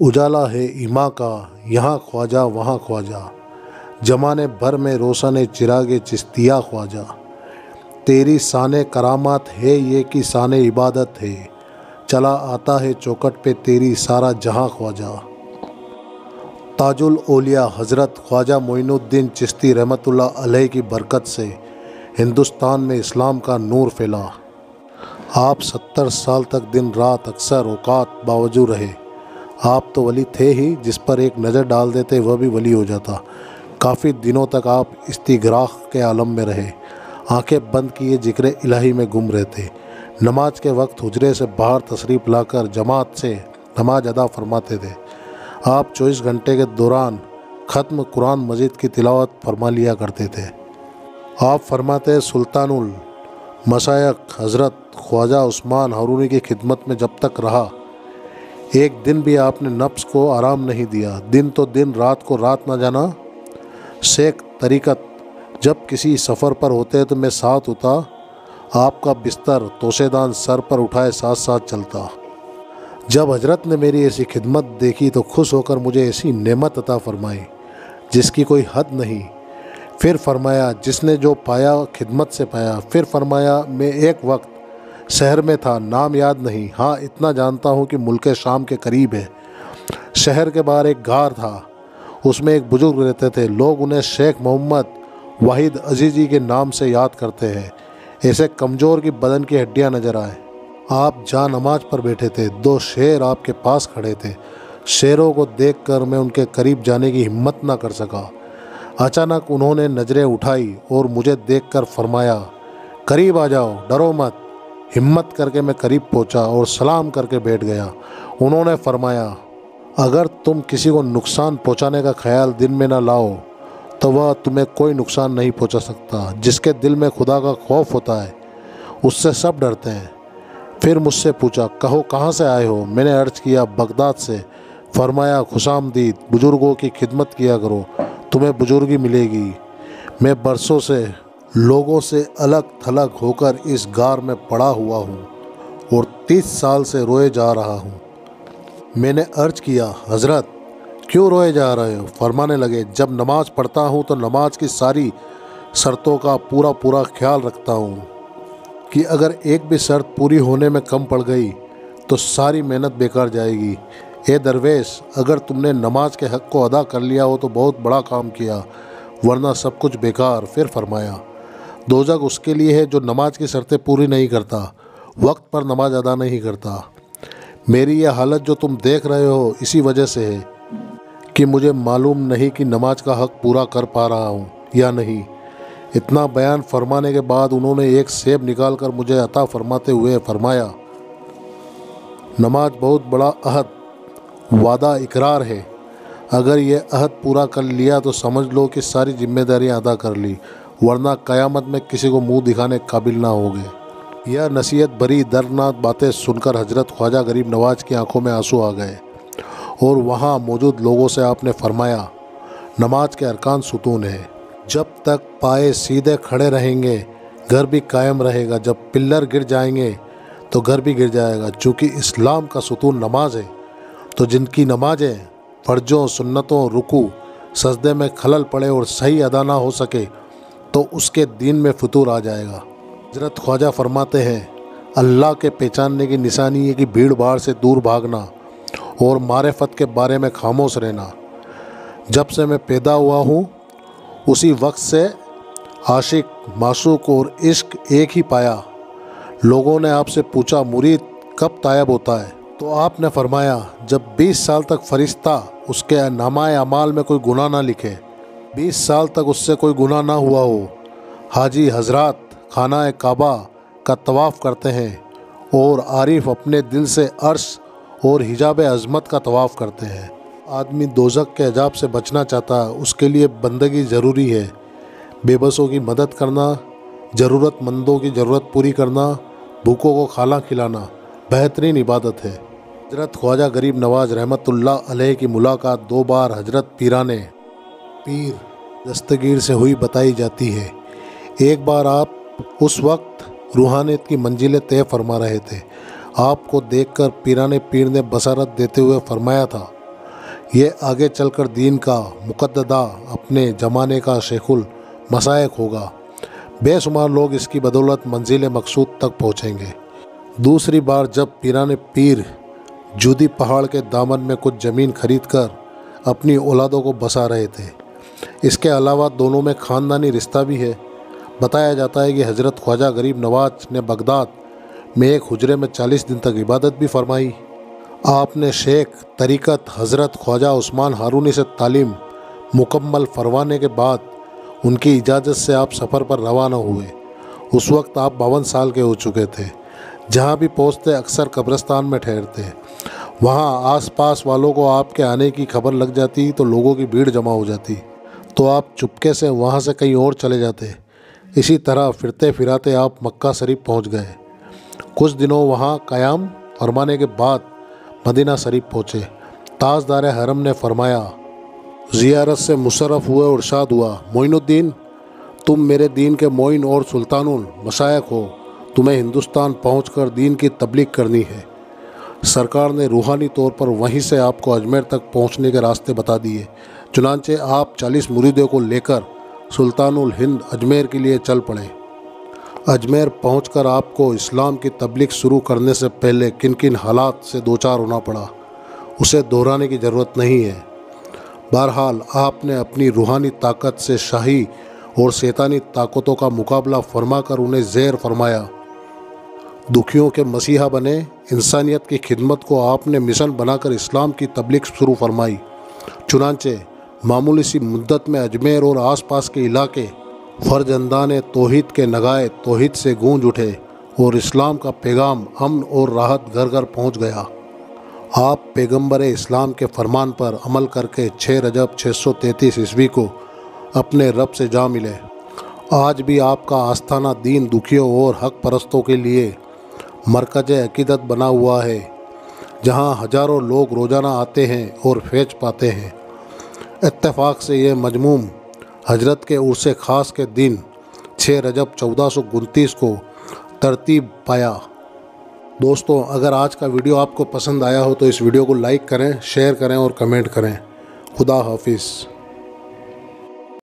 اجالا ہے ایماں کا یہاں خواجہ وہاں خواجہ، زمانے بھر میں روشن چراغ چشتیہ خواجہ، تیری شان کرامات ہے یہ کہ شان عبادت ہے، چلا آتا ہے چوکٹ پہ تیری سارا جہاں خواجہ۔ تاج الاولیاء حضرت خواجہ معین الدین چشتی رحمۃ اللہ علیہ کی برکت سے ہندوستان میں اسلام کا نور پھیلا۔ آپ 70 سال تک دن رات اکثر اوقات باوجود رہے۔ آپ تو ولی تھے ہی، جس پر ایک نظر ڈال دیتے وہ بھی ولی ہو جاتا۔ کافی دنوں تک آپ استغراق کے عالم میں رہے، آنکھیں بند کیے ذکر الہی میں گم رہتے۔ نماز کے وقت حجرے سے باہر تشریف لا کر جماعت سے نماز ادا فرماتے تھے۔ آپ 24 گھنٹے کے دوران ختم قرآن مجید کی تلاوت فرما لیا کرتے تھے۔ آپ فرماتے سلطان المشائخ حضرت خواجہ عثمان ہارونی کی خدمت میں جب تک رہا، ایک دن بھی آپ نے نفس کو آرام نہیں دیا، دن تو دن رات کو رات نہ جانا۔ شیخ طریقت جب کسی سفر پر ہوتے تو میں ساتھ ہوتا، آپ کا بستر توشیدان سر پر اٹھائے ساتھ ساتھ چلتا۔ جب حضرت نے میری ایسی خدمت دیکھی تو خوش ہو کر مجھے ایسی نعمت عطا فرمائی جس کی کوئی حد نہیں۔ پھر فرمایا جس نے جو پایا خدمت سے پایا۔ پھر فرمایا میں ایک وقت شہر میں تھا، نام یاد نہیں، ہاں اتنا جانتا ہوں کہ ملک شام کے قریب ہے۔ شہر کے باہر ایک غار تھا، اس میں ایک بزرگ رہتے تھے، لوگ انہیں شیخ محمد واحد عزیزی کے نام سے یاد کرتے ہیں۔ ایسے کمزور کی بدن کی ہڈیاں نظر آئے۔ آپ جا نماز پر بیٹھے تھے، 2 شیر آپ کے پاس کھڑے تھے۔ شیروں کو دیکھ کر میں ان کے قریب جانے کی ہمت نہ کر سکا۔ اچانک انہوں نے نظریں اٹھائی اور مجھے دیکھ کر فرمایا قریب آ جاؤ، ڈرو مت۔ ہمت کر کے میں قریب پہنچا اور سلام کر کے بیٹھ گیا۔ انہوں نے فرمایا اگر تم کسی کو نقصان پہنچانے کا خیال دل میں نہ لاؤ تو وہ تمہیں کوئی نقصان نہیں پہنچا سکتا۔ جس کے دل میں خدا کا خوف ہوتا ہے اس سے سب ڈرتے ہیں۔ پھر مجھ سے پوچھا کہو کہاں سے آئے ہو؟ میں نے عرض کیا بغداد سے۔ فرمایا خوش آمدید، بزرگوں کی خدمت کیا کرو، تمہیں بزرگی ملے گی۔ میں برسوں سے لوگوں سے الگ تھلگ ہو کر اس غار میں پڑا ہوا ہوں اور 30 سال سے روئے جا رہا ہوں۔ میں نے عرض کیا حضرت کیوں روئے جا رہے ہو؟ فرمانے لگے جب نماز پڑھتا ہوں تو نماز کی ساری شرطوں کا پورا خیال رکھتا ہوں کہ اگر ایک بھی شرط پوری ہونے میں کم پڑ گئی تو ساری محنت بیکار جائے گی۔ اے درویش اگر تم نے نماز کے حق کو ادا کر لیا ہو تو بہت بڑا کام کیا، ورنہ سب کچھ بیکار۔ پھر فرمایا دوزخ اس کے لیے ہے جو نماز کی شرطیں پوری نہیں کرتا، وقت پر نماز ادا نہیں کرتا۔ میری یہ حالت جو تم دیکھ رہے ہو اسی وجہ سے ہے کہ مجھے معلوم نہیں کہ نماز کا حق پورا کر پا رہا ہوں یا نہیں۔ اتنا بیان فرمانے کے بعد انہوں نے ایک سیب نکال کر مجھے عطا فرماتے ہوئے فرمایا نماز بہت بڑا عہد وعدہ اقرار ہے، اگر یہ عہد پورا کر لیا تو سمجھ لو کہ ساری ذمہ داریاں ادا کر لی، ورنہ قیامت میں کسی کو منہ دکھانے قابل نہ ہوگے۔ یہ نصیحت بری دردناک باتیں سن کر حضرت خواجہ غریب نواز کی آنکھوں میں آنسو آ گئے اور وہاں موجود لوگوں سے آپ نے فرمایا نماز کے ارکان ستون ہے، جب تک پائے سیدھے کھڑے رہیں گے گھر بھی قائم رہے گا، جب پلر گر جائیں گے تو گھر بھی گر جائے گا۔ چونکہ اسلام کا ستون نماز ہے تو جن کی نمازیں فرضوں سنتوں رکوع سجدے میں خلل پڑے اور صحیح ادا نہ ہو سکے تو اس کے دین میں فطور آ جائے گا۔ حضرت خواجہ فرماتے ہیں اللہ کے پہچاننے کی نشانی ہے کہ بھیڑ بھاڑ سے دور بھاگنا اور معرفت کے بارے میں خاموش رہنا۔ جب سے میں پیدا ہوا ہوں اسی وقت سے عاشق معشوق اور عشق ایک ہی پایا۔ لوگوں نے آپ سے پوچھا مرید کب طائب ہوتا ہے تو آپ نے فرمایا جب 20 سال تک فرشتہ اس کے نامہ اعمال میں کوئی گناہ نہ لکھے، 20 سال تک اس سے کوئی گناہ نہ ہوا ہو۔ حاجی حضرات خانہ کعبہ کا طواف کرتے ہیں اور عارف اپنے دل سے عرش اور حجاب عظمت کا طواف کرتے ہیں۔ آدمی دوزخ کے عذاب سے بچنا چاہتا ہے، اس کے لیے بندگی ضروری ہے، بے بسوں کی مدد کرنا، ضرورت مندوں کی ضرورت پوری کرنا، بھوکوں کو کھانا کھلانا بہترین عبادت ہے۔ حضرت خواجہ غریب نواز رحمۃ اللہ علیہ کی ملاقات 2 بار حضرت پیرانے پیر دستگیر سے ہوئی بتائی جاتی ہے۔ ایک بار آپ اس وقت روحانیت کی منزلیں طے فرما رہے تھے، آپ کو دیکھ کر پیرانے پیر نے بصارت دیتے ہوئے فرمایا تھا یہ آگے چل کر دین کا مقددہ اپنے زمانے کا شیخ المشائخ ہوگا۔ بے شمار لوگ اس کی بدولت منزل مقصود تک پہنچیں گے۔ دوسری بار جب پیران پیر جودی پہاڑ کے دامن میں کچھ زمین خرید کر اپنی اولادوں کو بسا رہے تھے۔ اس کے علاوہ دونوں میں خاندانی رشتہ بھی ہے۔ بتایا جاتا ہے کہ حضرت خواجہ غریب نواز نے بغداد میں ایک حجرے میں 40 دن تک عبادت بھی فرمائی۔ آپ نے شیخ طریقت حضرت خواجہ عثمان ہارونی سے تعلیم مکمل فرمانے کے بعد ان کی اجازت سے آپ سفر پر روانہ ہوئے۔ اس وقت آپ 52 سال کے ہو چکے تھے۔ جہاں بھی پہنچتے اکثر قبرستان میں ٹھہرتے۔ وہاں آس پاس والوں کو آپ کے آنے کی خبر لگ جاتی تو لوگوں کی بھیڑ جمع ہو جاتی تو آپ چپکے سے وہاں سے کہیں اور چلے جاتے۔ اسی طرح پھرتے پھراتے آپ مکہ شریف پہنچ گئے۔ کچھ دنوں وہاں قیام فرمانے کے بعد مدینہ شریف پہنچے۔ تاجدار حرم نے فرمایا، زیارت سے مشرف ہوئے اور ارشاد ہوا، معین الدین، تم میرے دین کے معین اور سلطان المشائخ ہو، تمہیں ہندوستان پہنچ کر دین کی تبلیغ کرنی ہے۔ سرکار نے روحانی طور پر وہیں سے آپ کو اجمیر تک پہنچنے کے راستے بتا دیے۔ چنانچہ آپ 40 مریدوں کو لے کر سلطان الہند اجمیر کے لیے چل پڑے۔ اجمیر پہنچ کر آپ کو اسلام کی تبلیغ شروع کرنے سے پہلے کن کن حالات سے دوچار ہونا پڑا، اسے دہرانے کی ضرورت نہیں ہے۔ بہرحال آپ نے اپنی روحانی طاقت سے شاہی اور شیطانی طاقتوں کا مقابلہ فرما کر انہیں زیر فرمایا۔ دکھیوں کے مسیحا بنے۔ انسانیت کی خدمت کو آپ نے مشن بنا کر اسلام کی تبلیغ شروع فرمائی۔ چنانچہ معمولی سی مدت میں اجمیر اور آس پاس کے علاقے فرزندان توحید کے نغائے توحید سے گونج اٹھے اور اسلام کا پیغام امن اور راحت گھر گھر پہنچ گیا۔ آپ پیغمبر اسلام کے فرمان پر عمل کر کے 6 رجب 633 عیسوی کو اپنے رب سے جا ملے۔ آج بھی آپ کا آستانہ دین دکھیوں اور حق پرستوں کے لیے مرکز عقیدت بنا ہوا ہے، جہاں ہزاروں لوگ روزانہ آتے ہیں اور فیض پاتے ہیں۔ اتفاق سے یہ مجموعہ حضرت کے عرس خاص کے دن 6 رجب 1429 کو ترتیب پایا۔ دوستوں، اگر آج کا ویڈیو آپ کو پسند آیا ہو تو اس ویڈیو کو لائک کریں، شیئر کریں اور کمنٹ کریں۔ خدا حافظ۔